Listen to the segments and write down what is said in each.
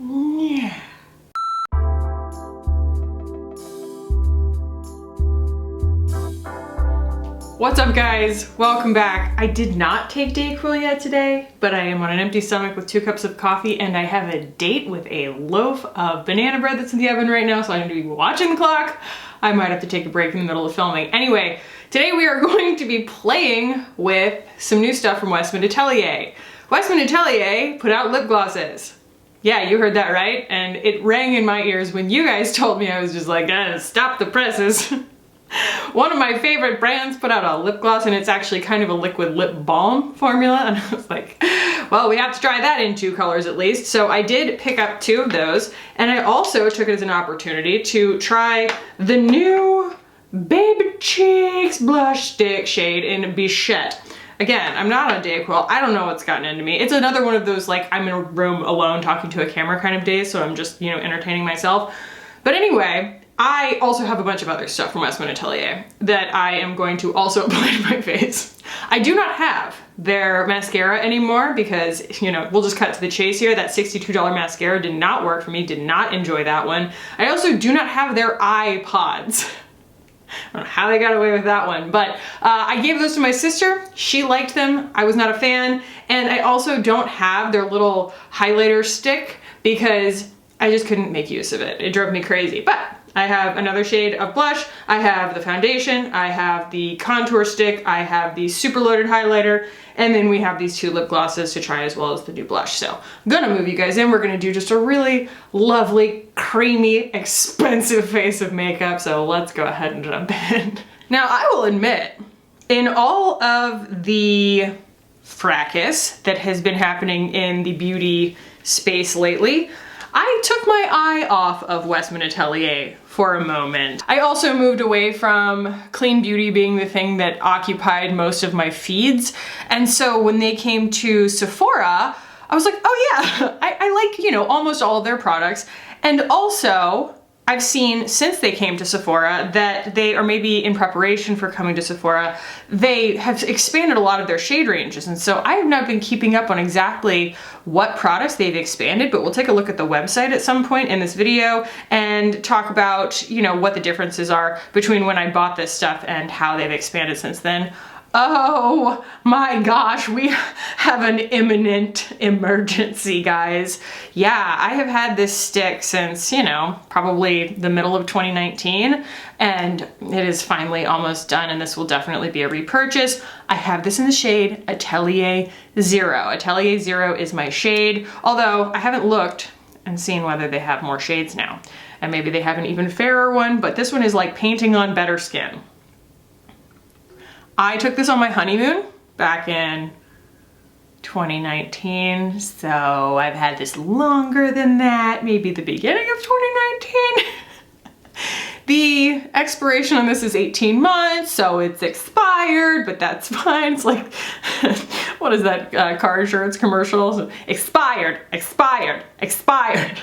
Yeah. What's up, guys? Welcome back. I did not take Dayquil yet today, but I am on an empty stomach with 2 cups of coffee, and I have a date with a loaf of banana bread that's in the oven right now, so I need to be watching the clock. I might have to take a break in the middle of filming. Anyway, today we are going to be playing with some new stuff from WESTMAN Atelier. WESTMAN Atelier put out lip glosses. Yeah, you heard that right, and it rang in my ears when you guys told me. I was just like, stop the presses. One of my favorite brands put out a lip gloss, and it's actually kind of a liquid lip balm formula, and I was like, well, we have to try that in 2 colors at least. So I did pick up 2 of those, and I also took it as an opportunity to try the new Baby Cheeks blush stick shade in Bichette. Again, I'm not on Dayquil. I don't know what's gotten into me. It's another one of those, like, I'm in a room alone talking to a camera kind of days, so I'm just, you know, entertaining myself. But anyway, I also have a bunch of other stuff from WESTMAN Atelier that I am going to also apply to my face. I do not have their mascara anymore because, you know, we'll just cut to the chase here. That $62 mascara did not work for me, did not enjoy that one. I also do not have their eye pods. I don't know how they got away with that one, but I gave those to my sister. She liked them. I was not a fan. And I also don't have their little highlighter stick because I just couldn't make use of it. It drove me crazy. But I have another shade of blush, I have the foundation, I have the contour stick, I have the super loaded highlighter, and then we have these 2 lip glosses to try as well as the new blush. So I'm gonna move you guys in. We're gonna do just a really lovely, creamy, expensive face of makeup. So let's go ahead and jump in. Now, I will admit, in all of the fracas that has been happening in the beauty space lately, I took my eye off of WESTMAN Atelier for a moment. I also moved away from clean beauty being the thing that occupied most of my feeds. And so when they came to Sephora, I was like, oh yeah, I like, you know, almost all of their products. And also, I've seen since they came to Sephora that they are maybe in preparation for coming to Sephora, they have expanded a lot of their shade ranges. And so I have not been keeping up on exactly what products they've expanded, but we'll take a look at the website at some point in this video and talk about, you know, what the differences are between when I bought this stuff and how they've expanded since then. Oh my gosh, we have an imminent emergency, guys. Yeah, I have had this stick since, you know, probably the middle of 2019, and it is finally almost done, and this will definitely be a repurchase. I have this in the shade Atelier Zero. Atelier Zero is my shade, although I haven't looked and seen whether they have more shades now. And maybe they have an even fairer one, but this one is like painting on better skin. I took this on my honeymoon back in 2019, so I've had this longer than that, maybe the beginning of 2019. The expiration on this is 18 months, so it's expired, but that's fine. It's like, what is that car insurance commercial? Expired, expired, expired.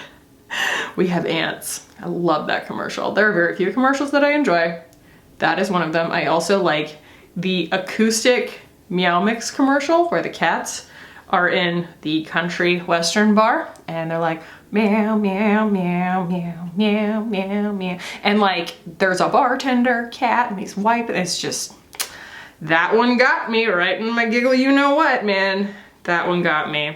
We have ants. I love that commercial. There are very few commercials that I enjoy. That is one of them. I also like the acoustic Meow Mix commercial where the cats are in the country western bar and they're like meow meow meow meow meow meow meow, and like there's a bartender cat and he's wiping. It's just, that one got me right in my giggle you know what, man. That one got me.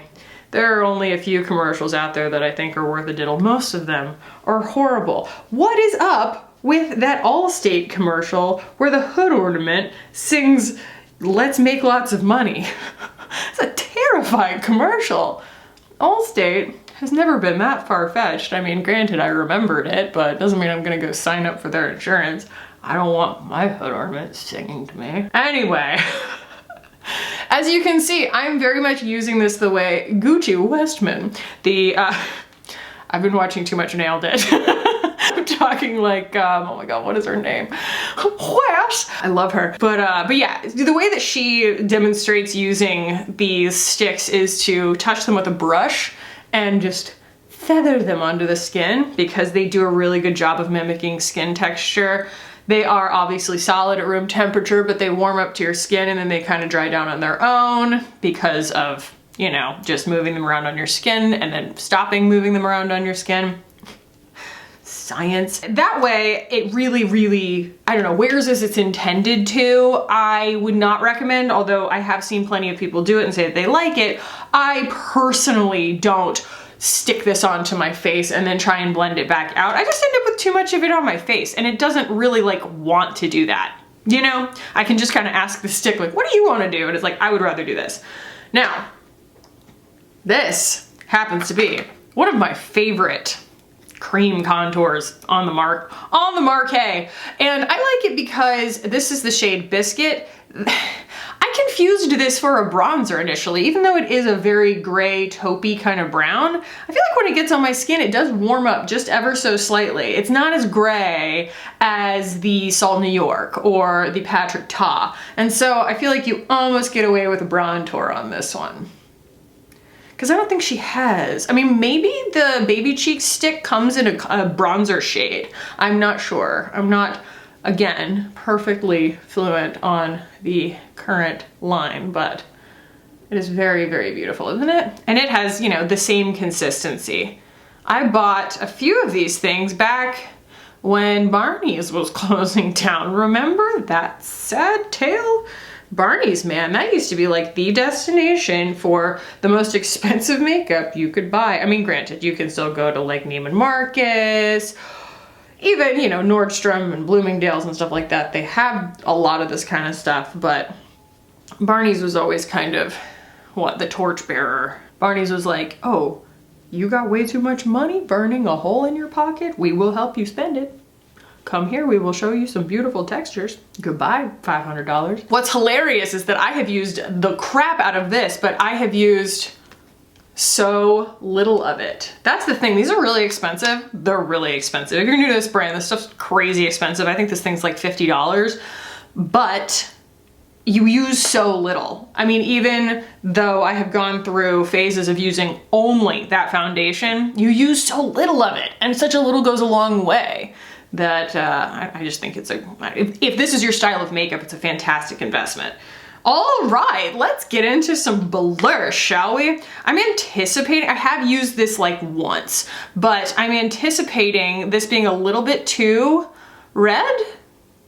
There are only a few commercials out there that I think are worth a diddle. Most of them are horrible. What is up with that Allstate commercial where the hood ornament sings, "Let's make lots of money"? It's a terrifying commercial. Allstate has never been that far-fetched. I mean, granted, I remembered it, but it doesn't mean I'm gonna go sign up for their insurance. I don't want my hood ornament singing to me. Anyway, as you can see, I'm very much using this the way Gucci Westman. I've been watching too much Nailed It. I'm talking like, oh my god, what is her name? Wes! I love her. But yeah, the way that she demonstrates using these sticks is to touch them with a brush and just feather them onto the skin because they do a really good job of mimicking skin texture. They are obviously solid at room temperature, but they warm up to your skin and then they kind of dry down on their own because of you know, just moving them around on your skin and then stopping moving them around on your skin. Science. That way it really, I don't know, wears as it's intended to. I would not recommend, although I have seen plenty of people do it and say that they like it. I personally don't stick this onto my face and then try and blend it back out. I just end up with too much of it on my face, and it doesn't really like want to do that. You know, I can just kind of ask the stick, like, what do you want to do? And it's like, I would rather do this. Now, this happens to be one of my favorite cream contours on the marquee. And I like it because this is the shade Biscuit. I confused this for a bronzer initially, even though it is a very gray, taupey kind of brown. I feel like when it gets on my skin, it does warm up just ever so slightly. It's not as gray as the Salt New York or the Patrick Ta. And so I feel like you almost get away with a bronzer on this one. Because I don't think she has. I mean, maybe the Baby Cheek stick comes in a bronzer shade. I'm not sure. I'm not, again, perfectly fluent on the current line, but it is very, very beautiful, isn't it? And it has, you know, the same consistency. I bought a few of these things back when Barney's was closing down. Remember that sad tale? Barney's, man, that used to be like the destination for the most expensive makeup you could buy. I mean, granted, you can still go to like Neiman Marcus, even, you know, Nordstrom and Bloomingdale's and stuff like that. They have a lot of this kind of stuff, but Barney's was always kind of, what, the torchbearer. Barney's was like, oh, you got way too much money burning a hole in your pocket? We will help you spend it. Come here, we will show you some beautiful textures. Goodbye, $500. What's hilarious is that I have used the crap out of this, but I have used so little of it. That's the thing, these are really expensive. They're really expensive. If you're new to this brand, this stuff's crazy expensive. I think this thing's like $50, but you use so little. I mean, even though I have gone through phases of using only that foundation, you use so little of it, and such a little goes a long way. That I just think it's if this is your style of makeup, it's a fantastic investment. All right, let's get into some blush, shall we? I'm anticipating, I have used this like once, but I'm anticipating this being a little bit too red.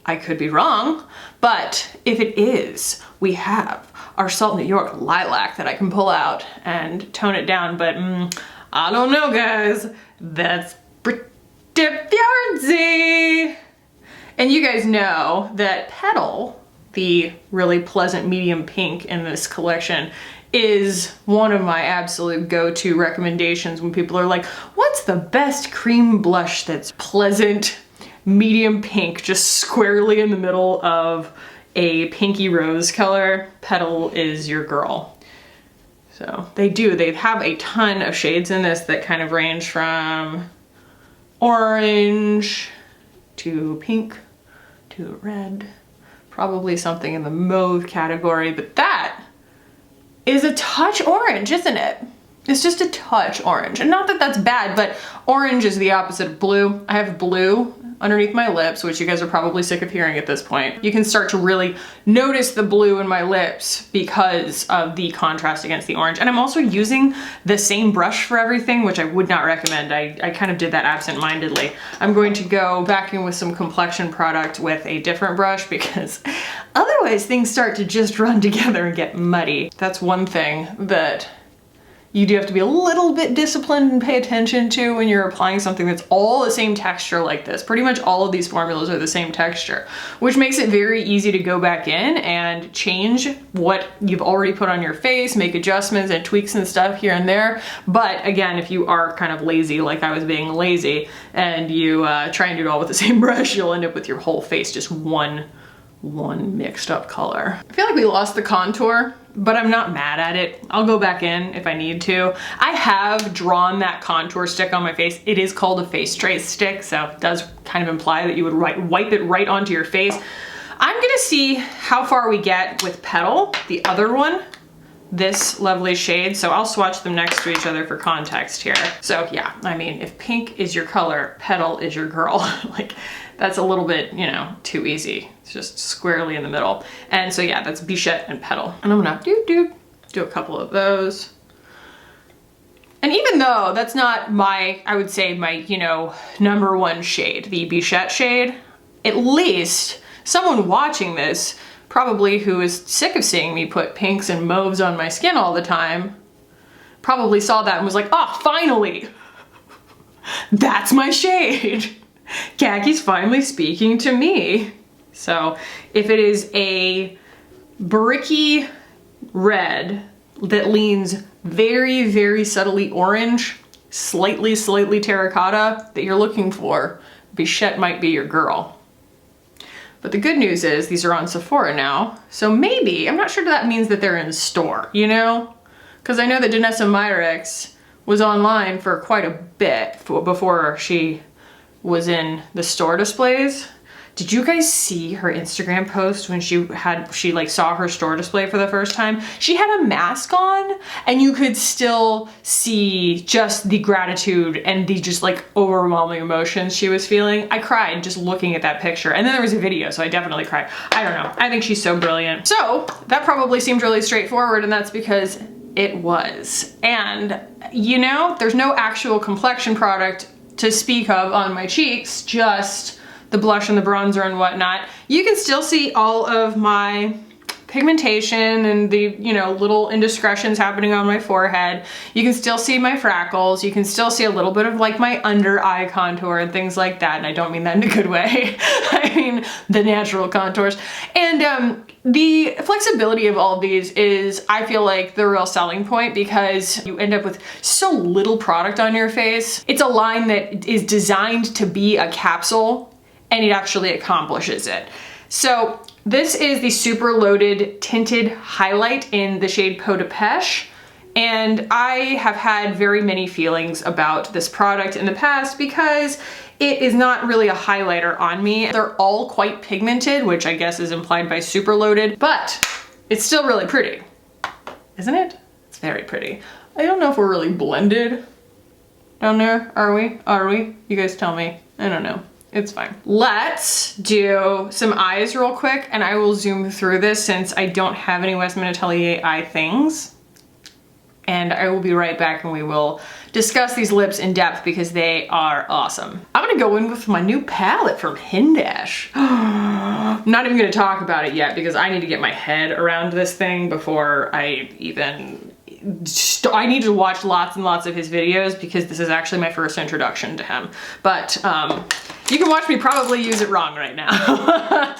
I could be wrong, but if it is, we have our Salt New York Lilac that I can pull out and tone it down, but I don't know, guys. That's pretty Fiarzi. And you guys know that Petal, the really pleasant medium pink in this collection, is one of my absolute go-to recommendations when people are like, what's the best cream blush that's pleasant medium pink, just squarely in the middle of a pinky rose color? Petal is your girl. So they have a ton of shades in this that kind of range from orange to pink to red, probably something in the mauve category, but that is a touch orange, isn't it? It's just a touch orange. And not that that's bad, but orange is the opposite of blue. I have blue underneath my lips, which you guys are probably sick of hearing at this point. You can start to really notice the blue in my lips because of the contrast against the orange. And I'm also using the same brush for everything, which I would not recommend. I kind of did that absent-mindedly. I'm going to go back in with some complexion product with a different brush because otherwise things start to just run together and get muddy. That's one thing that you do have to be a little bit disciplined and pay attention to when you're applying something that's all the same texture like this. Pretty much all of these formulas are the same texture, which makes it very easy to go back in and change what you've already put on your face, make adjustments and tweaks and stuff here and there. But again, if you are kind of lazy, like I was being lazy, and you try and do it all with the same brush, you'll end up with your whole face just one mixed up color. I feel like we lost the contour, but I'm not mad at it. I'll go back in if I need to. I have drawn that contour stick on my face. It is called a face trace stick, so it does kind of imply that you would wipe it right onto your face. I'm gonna see how far we get with Petal, the other one, this lovely shade. So I'll swatch them next to each other for context here. So yeah, I mean, if pink is your color, Petal is your girl. Like, that's a little bit, you know, too easy. It's just squarely in the middle. And so yeah, that's Bichette and Petal. And I'm gonna do a couple of those. And even though that's not my, I would say my, you know, #1 shade, the Bichette shade, at least someone watching this, probably who is sick of seeing me put pinks and mauves on my skin all the time, probably saw that and was like, oh, finally, that's my shade. Kackie's finally speaking to me. So if it is a bricky red that leans very, very subtly orange, slightly terracotta that you're looking for, Bichette might be your girl. But the good news is these are on Sephora now. So maybe, I'm not sure that means that they're in store, you know? Because I know that Danessa Myricks was online for quite a bit before she was in the store displays. Did you guys see her Instagram post when she like saw her store display for the first time? She had a mask on and you could still see just the gratitude and the just like overwhelming emotions she was feeling. I cried just looking at that picture. And then there was a video, so I definitely cried. I don't know, I think she's so brilliant. So that probably seemed really straightforward, and that's because it was. And you know, there's no actual complexion product to speak of on my cheeks, just the blush and the bronzer and whatnot. You can still see all of my pigmentation and the, you know, little indiscretions happening on my forehead. You can still see my freckles. You can still see a little bit of like my under eye contour and things like that. And I don't mean that in a good way. I mean the natural contours. And the flexibility of all of these is, I feel like, the real selling point, because you end up with so little product on your face. It's a line that is designed to be a capsule, and it actually accomplishes it. So this is the Super Loaded Tinted Highlight in the shade Peau de Pêche. And I have had very many feelings about this product in the past because it is not really a highlighter on me. They're all quite pigmented, which I guess is implied by Super Loaded, but it's still really pretty, isn't it? It's very pretty. I don't know if we're really blended down there. Are we? Are we? You guys tell me. I don't know. It's fine. Let's do some eyes real quick, and I will zoom through this since I don't have any Westman Atelier eye things. And I will be right back and we will discuss these lips in depth because they are awesome. I'm gonna go in with my new palette from Hindash. I'm not even gonna talk about it yet because I need to get my head around this thing before I even... I need to watch lots and lots of his videos because this is actually my first introduction to him. But you can watch me probably use it wrong right now.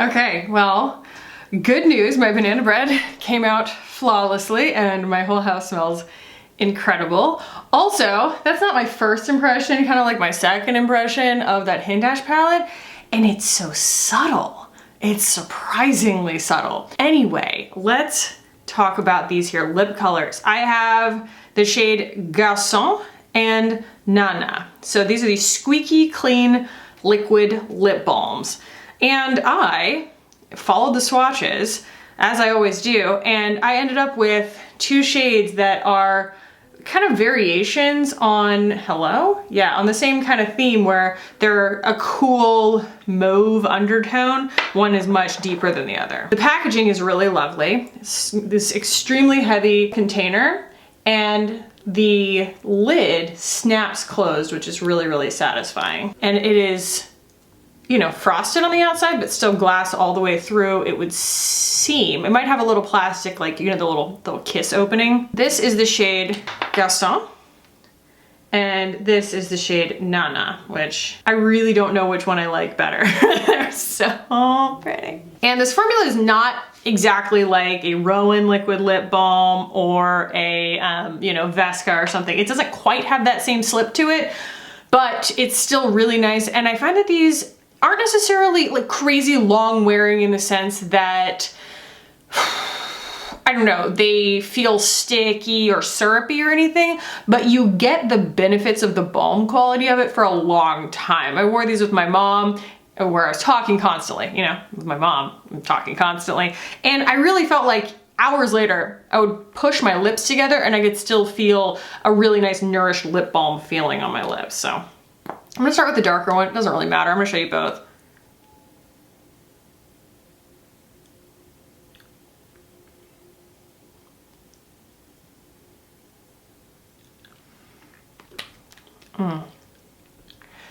Okay, well, good news, my banana bread came out flawlessly and my whole house smells incredible. Also, that's not my first impression, kind of like my second impression of that Hindash palette, and it's so subtle. It's surprisingly subtle. Anyway, let's talk about these here lip colors. I have the shade Garçon and Nana. So these are the Squeaky Clean Liquid Lip Balms. And I followed the swatches, as I always do, and I ended up with two shades that are kind of variations on, hello? Yeah, on the same kind of theme where they're a cool mauve undertone. One is much deeper than the other. The packaging is really lovely. It's this extremely heavy container, and the lid snaps closed, which is really, really satisfying. And it is you know, frosted on the outside, but still glass all the way through, it would seem. It might have a little plastic, like, you know, the little kiss opening. This is the shade Gaston. And this is the shade Nana, which I really don't know which one I like better. They're so pretty. And this formula is not exactly like a Rowan liquid lip balm or a, you know, Vesca or something. It doesn't quite have that same slip to it, but it's still really nice. And I find that these aren't necessarily like crazy long wearing in the sense that, I don't know, they feel sticky or syrupy or anything, but you get the benefits of the balm quality of it for a long time. I wore these with my mom, where I was talking constantly, you know, with my mom, I'm talking constantly. And I really felt like hours later, I would push my lips together and I could still feel a really nice nourished lip balm feeling on my lips. So I'm gonna start with the darker one. It doesn't really matter. I'm gonna show you both.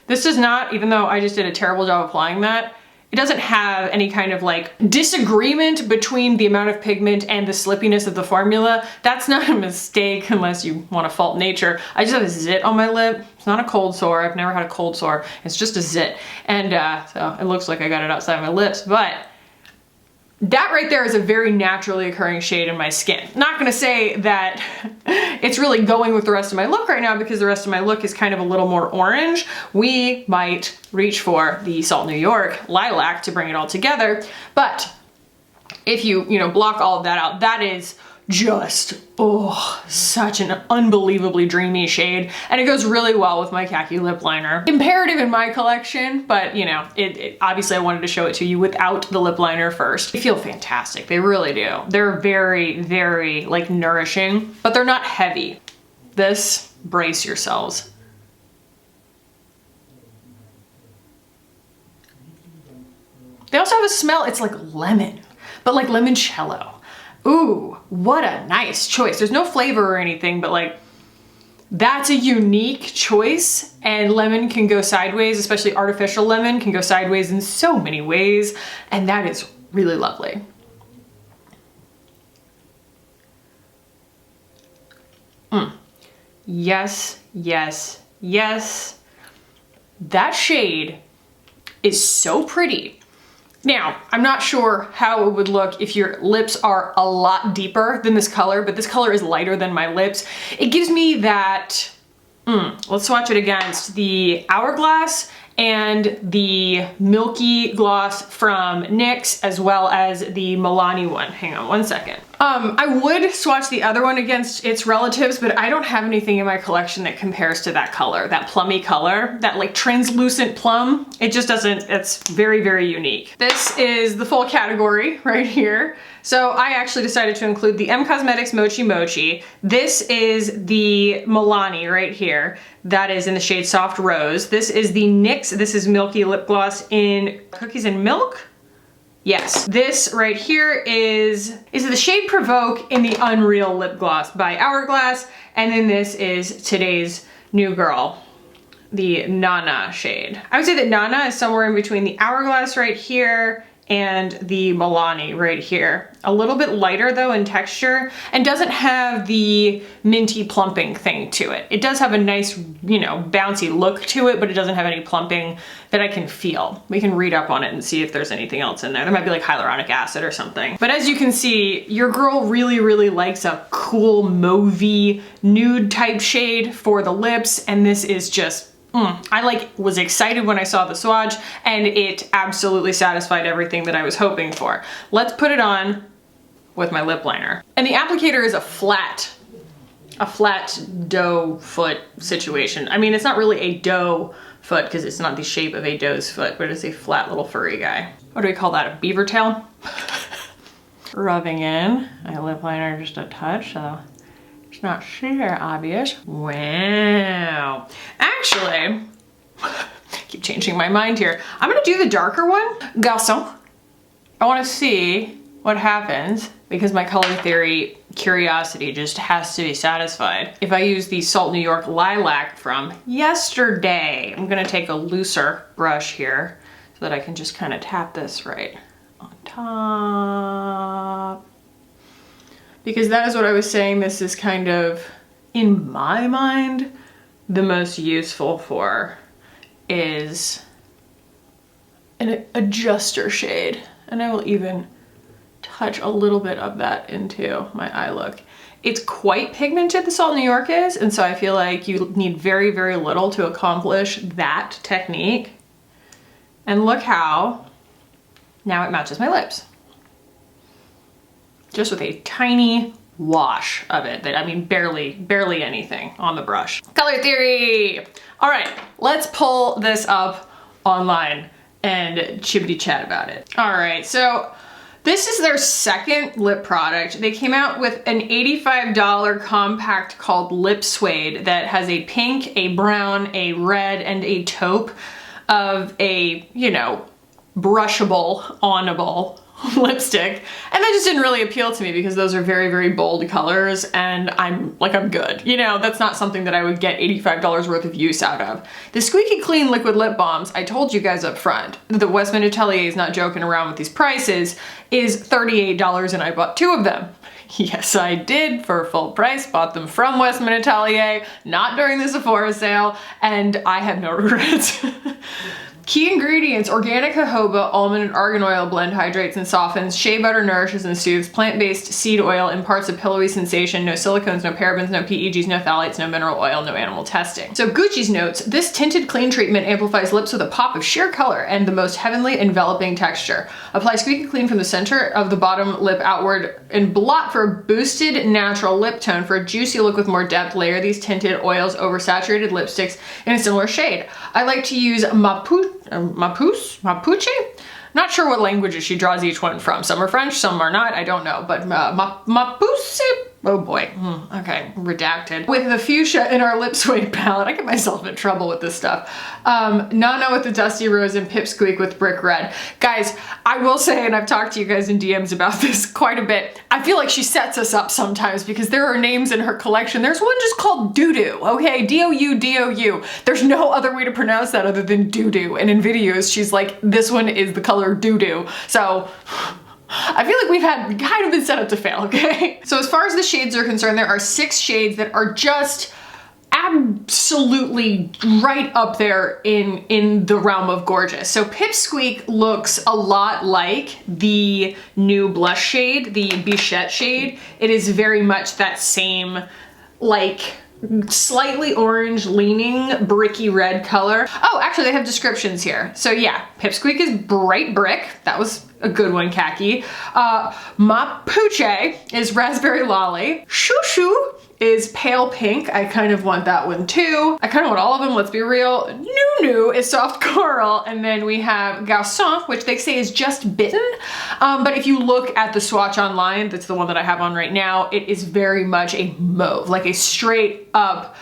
This does not, even though I just did a terrible job applying that, it doesn't have any kind of like disagreement between the amount of pigment and the slippiness of the formula. That's not a mistake unless you want to fault nature. I just have a zit on my lip. It's not a cold sore. I've never had a cold sore. It's just a zit. And so it looks like I got it outside my lips, but that right there is a very naturally occurring shade in my skin. Not gonna say that it's really going with the rest of my look right now because the rest of my look is kind of a little more orange. We might reach for the Salt New York Lilac to bring it all together. But if you know, block all of that out, that is just, oh, such an unbelievably dreamy shade. And it goes really well with my Kackie lip liner. Imperative in my collection, but you know, obviously I wanted to show it to you without the lip liner first. They feel fantastic, they really do. They're very, very like nourishing, but they're not heavy. This, brace yourselves. They also have a smell, it's like lemon, but like limoncello. Ooh, what a nice choice. There's no flavor or anything, but like, that's a unique choice, and lemon can go sideways, especially artificial lemon can go sideways in so many ways, and that is really lovely. Yes, yes, yes. That shade is so pretty. Now, I'm not sure how it would look if your lips are a lot deeper than this color, but this color is lighter than my lips. It gives me that, let's swatch it against the Hourglass and the Milky Gloss from NYX, as well as the Milani one. Hang on one second. I would swatch the other one against its relatives, but I don't have anything in my collection that compares to that color, that plummy color, that like translucent plum. It just doesn't, it's very, very unique. This is the full category right here. So I actually decided to include the M Cosmetics Mochi Mochi. This is the Milani right here. That is in the shade Soft Rose. This is the NYX, this is Milky Lip Gloss in Cookies and Milk. Yes, this right here is the shade Provoke in the Unreal Lip Gloss by Hourglass, and then this is today's new girl, the Nana shade. I would say that Nana is somewhere in between the Hourglass right here and the Milani right here. A little bit lighter though in texture, and doesn't have the minty plumping thing to it. It does have a nice, you know, bouncy look to it, but it doesn't have any plumping that I can feel. We can read up on it and see if there's anything else in there. There might be like hyaluronic acid or something. But as you can see, your girl really, really likes a cool mauvey nude type shade for the lips, and this is just I was excited when I saw the swatch, and it absolutely satisfied everything that I was hoping for. Let's put it on with my lip liner. And the applicator is a flat doe foot situation. I mean, it's not really a doe foot because it's not the shape of a doe's foot, but it's a flat little furry guy. What do we call that, a beaver tail? Rubbing in my lip liner just a touch, so it's not super obvious. Wow. Actually, keep changing my mind here. I'm gonna do the darker one, Garçon. I wanna see what happens because my color theory curiosity just has to be satisfied. If I use the Salt New York Lilac from yesterday, I'm gonna take a looser brush here. so that I can just kind of tap this right on top. Because that is what I was saying, this is kind of, in my mind, the most useful for is an adjuster shade. And I will even touch a little bit of that into my eye look. It's quite pigmented, the Salt New York is, and so I feel like you need very, very little to accomplish that technique. And look how now it matches my lips. Just with a tiny wash of it, that I mean barely anything on the brush. Color theory! All right, let's pull this up online and chibbity chat about it. All right, so this is their second lip product. They came out with an $85 compact called Lip Suede that has a pink, a brown, a red, and a taupe of a, you know, brushable, onable lipstick. And that just didn't really appeal to me because those are very, very bold colors and I'm good. You know, that's not something that I would get $85 worth of use out of. The Squeaky Clean Liquid Lip Balms, I told you guys up front, the WESTMAN Atelier is not joking around with these prices, is $38 and I bought 2 of them. Yes, I did, for full price, bought them from WESTMAN Atelier, not during the Sephora sale, and I have no regrets. Key ingredients: organic jojoba, almond and argan oil blend hydrates and softens, shea butter nourishes and soothes, plant-based seed oil imparts a pillowy sensation, no silicones, no parabens, no PEGs, no phthalates, no mineral oil, no animal testing. So Gucci's notes, this tinted clean treatment amplifies lips with a pop of sheer color and the most heavenly enveloping texture. Apply Squeaky Clean from the center of the bottom lip outward and blot for a boosted natural lip tone. For a juicy look with more depth, layer these tinted oils over saturated lipsticks in a similar shade. I like to use Mapuche? Not sure what languages she draws each one from. Some are French, some are not, I don't know, but Mapuche? Oh boy, okay, redacted. With the fuchsia in our Lip Suede palette, I get myself in trouble with this stuff. Nana with the Dusty Rose and Pipsqueak with Brick Red. Guys, I will say, and I've talked to you guys in DMs about this quite a bit, I feel like she sets us up sometimes because there are names in her collection. There's one just called Doo-Doo, okay? D-O-U-D-O-U. There's no other way to pronounce that other than Doo-Doo. And in videos, she's like, this one is the color Doo-Doo. So, I feel like we've kind of been set up to fail, okay? So as far as the shades are concerned, there are 6 shades that are just absolutely right up there in the realm of gorgeous. So Pipsqueak looks a lot like the new blush shade, the Bichette shade. It is very much that same, like, slightly orange leaning bricky red color. Oh, actually they have descriptions here. So yeah, Pipsqueak is bright brick. That was a good one, Kackie. Mapuche is raspberry lolly. Shoo Shoo is pale pink. I kind of want that one too. I kind of want all of them, let's be real. Nunu is soft coral. And then we have Garçon, which they say is just bitten. But if you look at the swatch online, that's the one that I have on right now, it is very much a mauve, like a straight up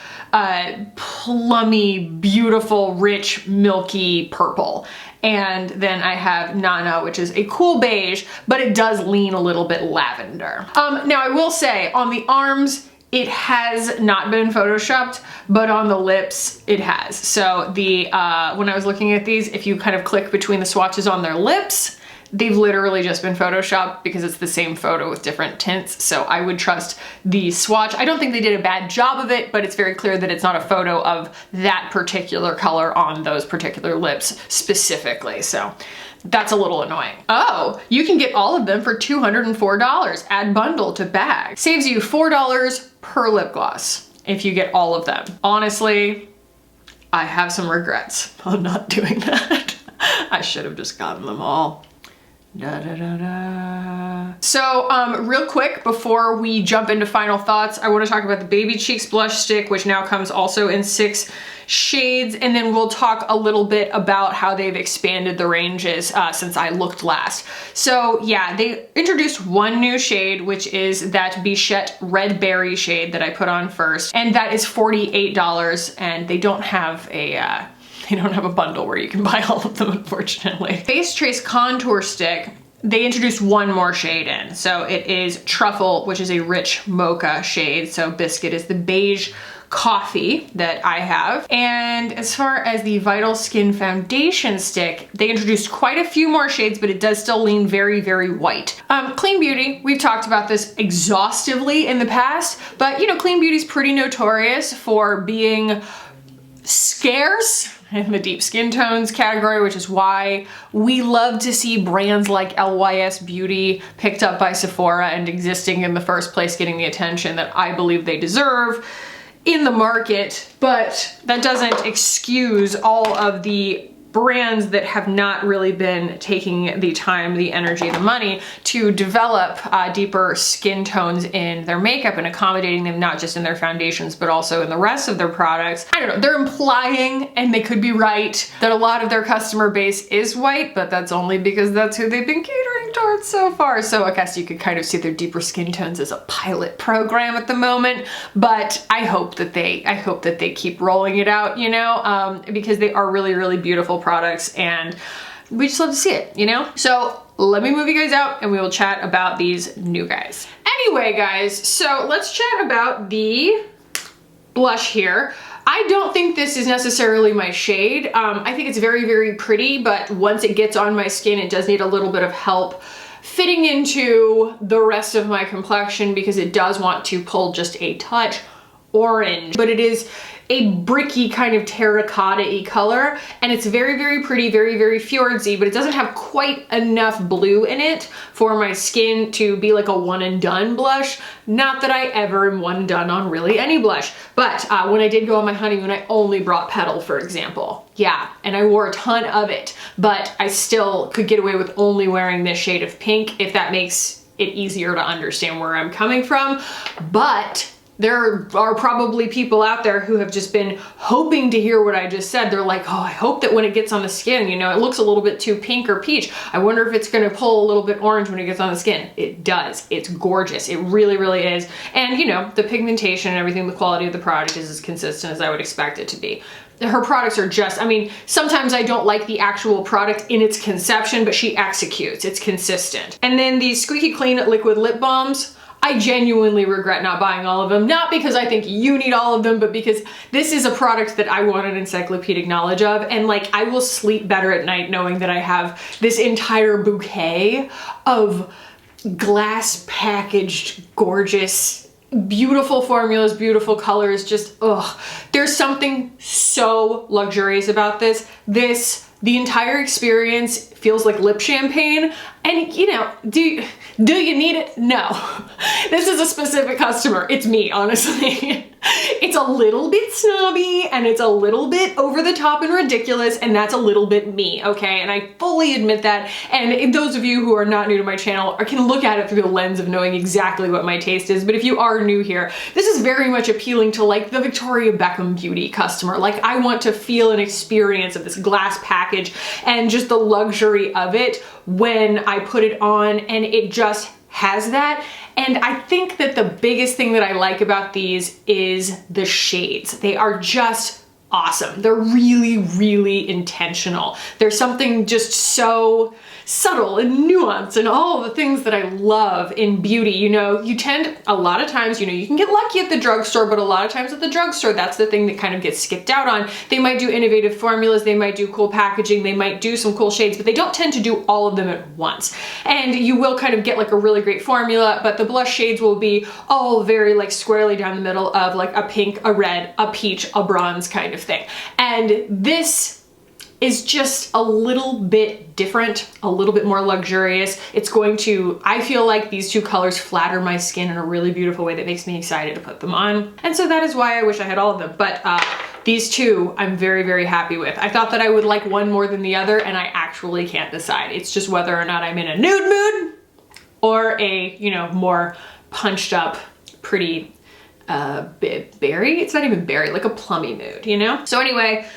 plummy, beautiful, rich, milky purple. And then I have Nana, which is a cool beige, but it does lean a little bit lavender. Now I will say on the arms, it has not been photoshopped, but on the lips, it has. So the when I was looking at these, if you kind of click between the swatches on their lips, they've literally just been photoshopped because it's the same photo with different tints. So I would trust the swatch. I don't think they did a bad job of it, but it's very clear that it's not a photo of that particular color on those particular lips specifically. So that's a little annoying. Oh, you can get all of them for $204. Add bundle to bag. Saves you $4 per lip gloss if you get all of them. Honestly, I have some regrets on not doing that. I should have just gotten them all. Da, da, da, da. So real quick before we jump into final thoughts, I want to talk about the Baby Cheeks blush stick, which now comes also in 6 shades, and then we'll talk a little bit about how they've expanded the ranges since I looked last. So yeah, they introduced one new shade, which is that Bichette Red Berry shade that I put on first, and that is $48, and they don't have a bundle where you can buy all of them, unfortunately. Face Trace Contour Stick, they introduced one more shade in. So it is Truffle, which is a rich mocha shade. So Biscuit is the beige Coffee that I have. And as far as the Vital Skin Foundation Stick, they introduced quite a few more shades, but it does still lean very, very white. Clean Beauty, we've talked about this exhaustively in the past, but you know, Clean Beauty's pretty notorious for being scarce in the deep skin tones category, which is why we love to see brands like LYS Beauty picked up by Sephora and existing in the first place, getting the attention that I believe they deserve in the market. But that doesn't excuse all of the brands that have not really been taking the time, the energy, the money to develop deeper skin tones in their makeup and accommodating them not just in their foundations but also in the rest of their products. I don't know, they're implying, and they could be right, that a lot of their customer base is white, but that's only because that's who they've been catering towards so far. So I guess you could kind of see their deeper skin tones as a pilot program at the moment, but I hope that they keep rolling it out, you know, because they are really, really beautiful products and we just love to see it, you know? So let me move you guys out and we will chat about these new guys. Anyway, guys, so let's chat about the blush here. I don't think this is necessarily my shade. I think it's very, very pretty, but once it gets on my skin, it does need a little bit of help fitting into the rest of my complexion because it does want to pull just a touch orange, but it is a bricky kind of terracotta-y color, and it's very, very pretty, very, very fjordsy, but it doesn't have quite enough blue in it for my skin to be like a one and done blush. Not that I ever am one and done on really any blush, but when I did go on my honeymoon, I only brought Petal, for example. Yeah, and I wore a ton of it, but I still could get away with only wearing this shade of pink, if that makes it easier to understand where I'm coming from. But there are probably people out there who have just been hoping to hear what I just said. They're like, oh, I hope that when it gets on the skin, you know, it looks a little bit too pink or peach. I wonder if it's gonna pull a little bit orange when it gets on the skin. It does. It's gorgeous. It really, really is. And you know, the pigmentation and everything, the quality of the product is as consistent as I would expect it to be. Her products are just, I mean, sometimes I don't like the actual product in its conception, but she executes. It's consistent. And then these Squeaky Clean Liquid Lip Balms, I genuinely regret not buying all of them. Not because I think you need all of them, but because this is a product that I want an encyclopedic knowledge of. And like, I will sleep better at night knowing that I have this entire bouquet of glass packaged, gorgeous, beautiful formulas, beautiful colors, just, ugh. There's something so luxurious about this. The entire experience feels like lip champagne. And you know, do you need it? No. This is a specific customer. It's me, honestly. It's a little bit snobby and it's a little bit over the top and ridiculous, and that's a little bit me, okay? And I fully admit that. And those of you who are not new to my channel can look at it through the lens of knowing exactly what my taste is. But if you are new here, this is very much appealing to like the Victoria Beckham beauty customer. Like, I want to feel an experience of this glass package and just the luxury of it when I put it on, and it just has that. And I think that the biggest thing that I like about these is the shades. They are just awesome. They're really, really intentional. There's something just so subtle and nuanced and all the things that I love in beauty. You know, you tend, a lot of times, you know, you can get lucky at the drugstore, but a lot of times at the drugstore, that's the thing that kind of gets skipped out on. They might do innovative formulas, they might do cool packaging, they might do some cool shades, but they don't tend to do all of them at once. And you will kind of get like a really great formula, but the blush shades will be all very like squarely down the middle of like a pink, a red, a peach, a bronze kind of thing. And this is just a little bit different, a little bit more luxurious. It's going to, I feel like these two colors flatter my skin in a really beautiful way that makes me excited to put them on. And so that is why I wish I had all of them. But these two I'm very, very happy with. I thought that I would like one more than the other, and I actually can't decide. It's just whether or not I'm in a nude mood or a, you know, more punched up, pretty berry. It's not even berry, like a plummy mood, you know? So anyway,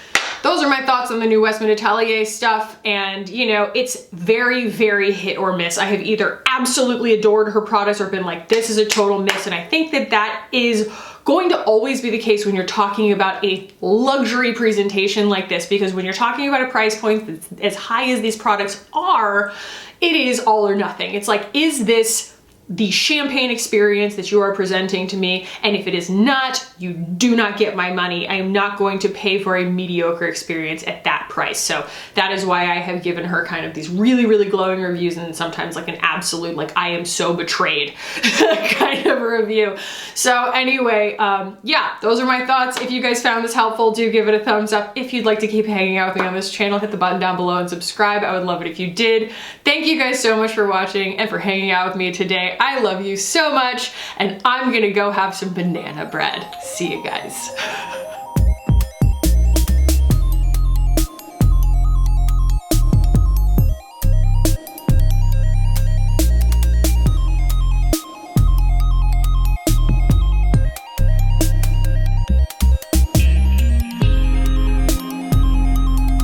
those are my thoughts on the new Westman Atelier stuff, and you know, it's very, very hit or miss. I have either absolutely adored her products or been like, this is a total miss, and I think that that is going to always be the case when you're talking about a luxury presentation like this, because when you're talking about a price point that's as high as these products are, it is all or nothing. It's like, is this the champagne experience that you are presenting to me, and if it is not, you do not get my money. I am not going to pay for a mediocre experience at that price. So that is why I have given her kind of these really, really glowing reviews, and sometimes like an absolute, like, I am so betrayed kind of a review. So anyway, yeah, those are my thoughts. If you guys found this helpful, do give it a thumbs up. If you'd like to keep hanging out with me on this channel, hit the button down below and subscribe. I would love it if you did. Thank you guys so much for watching and for hanging out with me today. I love you so much, and I'm gonna go have some banana bread. See you guys.